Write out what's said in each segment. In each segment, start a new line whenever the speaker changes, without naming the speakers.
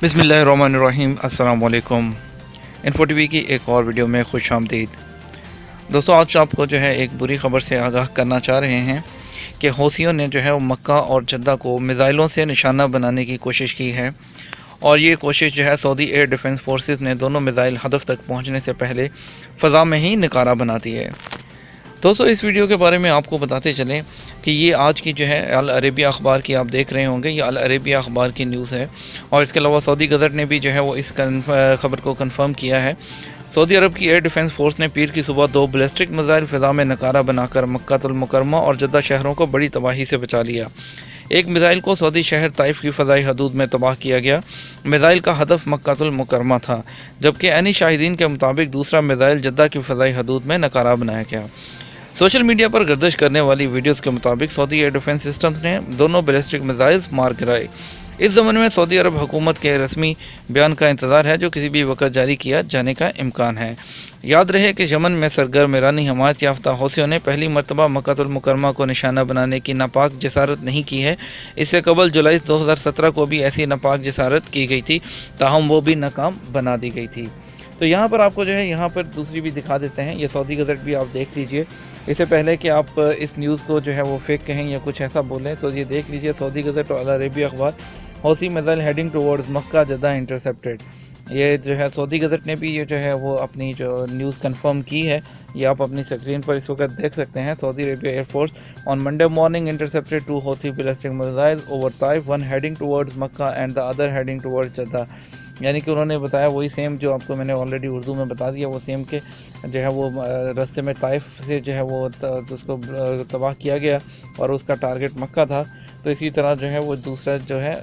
बिस्मिल्लाहिर्रहमानिर्रहीम। अस्सलाम वालेकुम। इन्फो टीवी की एक और वीडियो में खुश आमदीद। दोस्तों, आज आपको जो है एक बुरी ख़बर से आगाह करना चाह रहे हैं कि हौसियों ने जो है वो मक्का और जद्दा को मिज़ाइलों से निशाना बनाने की कोशिश की है, और ये कोशिश जो है सऊदी एयर डिफेंस फोर्सेस ने दोनों मिज़ाइल हदफ तक पहुंचने से पहले फ़ज़ा में ही निकारा बना दी है। दोस्तों, इस वीडियो के बारे में आपको बताते चलें कि ये आज की जो है अल अरेबिया अखबार की आप देख रहे होंगे, ये अल अरेबिया अखबार की न्यूज़ है। और इसके अलावा सऊदी गज़ट ने भी जो है वो इस खबर को कंफर्म किया है। सऊदी अरब की एयर डिफेंस फोर्स ने पीर की सुबह 2 बैलिस्टिक मिसाइल फ़िज़ा में नकारा बनाकर मक्कातुल मुकर्रमा और जद्दा शहरों को बड़ी तबाही से बचा लिया। एक मिसाइल को सऊदी शहर ताइफ की फ़ज़ाई हदूद में तबाह किया गया। मिसाइल का हदफ मक्कातुल मुकर्रमा था, जबकि ऐनी शाहिदीन के मुताबिक दूसरा मिसाइल जद्दा की फ़ज़ाई हदूद में नकारा बनाया गया। सोशल मीडिया पर गर्दिश करने वाली वीडियोस के मुताबिक सऊदी एयर डिफेंस सिस्टम्स ने दोनों बैलिस्टिक मिसाइल्स मार गिराए। इस ज़माने में सऊदी अरब हुकूमत के रस्मी बयान का इंतज़ार है, जो किसी भी वक्त जारी किया जाने का इम्कान है। याद रहे कि यमन में सरगर्म ईरानी हमायत याफ्ता हौसियों ने पहली मरतबा मक्कातुल मुकर्रमा को निशाना बनाने की नापाक जसारत नहीं की है। इससे कबल जुलाई 2017 को भी ऐसी नापाक जसारत की गई थी, ताहम वो भी नाकाम बना दी गई थी। तो यहाँ पर आपको जो है यहाँ पर दूसरी भी दिखा देते हैं, ये सऊदी गज़ट भी आप देख लीजिए। इससे पहले कि आप इस न्यूज़ को जो है वो फेक कहें या कुछ ऐसा बोलें, तो ये देख लीजिए सऊदी गज़ट और अल अरेबिया अखबार। हौसी मिसाइल हेडिंग टुवर्ड्स मक्का जद्दा इंटरसेप्टेड। ये जो है सऊदी गज़ट ने भी ये जो है वो अपनी जो न्यूज़ कंफर्म की है, ये आप अपनी स्क्रीन पर इस वक्त देख सकते हैं। Saudi Arabia air force on Monday morning intercepted 2 Houthi ballistic missile over Taif, one heading towards Makkah and the other heading towards Jeddah. यानी कि उन्होंने बताया वही सेम जो आपको मैंने ऑलरेडी उर्दू में बता दिया, वो सेम के जो है वो रास्ते में ताइफ से जो है वो उसको तबाह किया गया और उसका टारगेट मक्का था। तो इसी तरह जो है वो दूसरा जो है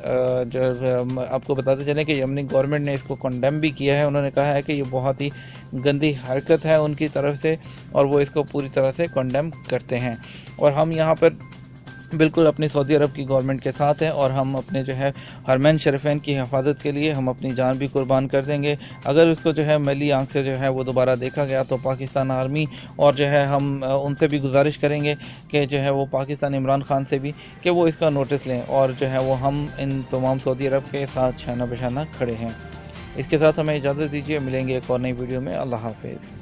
जो आपको बताते चलें कि यमनी गवर्नमेंट ने इसको कंडेम भी किया है। उन्होंने कहा है कि ये बहुत ही गंदी हरकत है उनकी तरफ से, और वो इसको पूरी तरह से कंडेम करते हैं। और हम यहाँ पर बिल्कुल अपनी सऊदी अरब की गवर्नमेंट के साथ हैं, और हम अपने जो है हरमैन शरीफैन की हिफाजत के लिए हम अपनी जान भी कुर्बान कर देंगे। अगर उसको जो है मैली आंख से जो है वो दोबारा देखा गया, तो पाकिस्तान आर्मी और जो है हम उनसे भी गुजारिश करेंगे कि जो है वो पाकिस्तान इमरान खान से भी कि वो इसका नोटिस लें, और जो है वो हम इन तमाम सऊदी अरब के साथ शाना बशाना खड़े हैं। इसके साथ हमें इजाज़त दीजिए, मिलेंगे एक और नई वीडियो में। अल्लाह हाफिज़।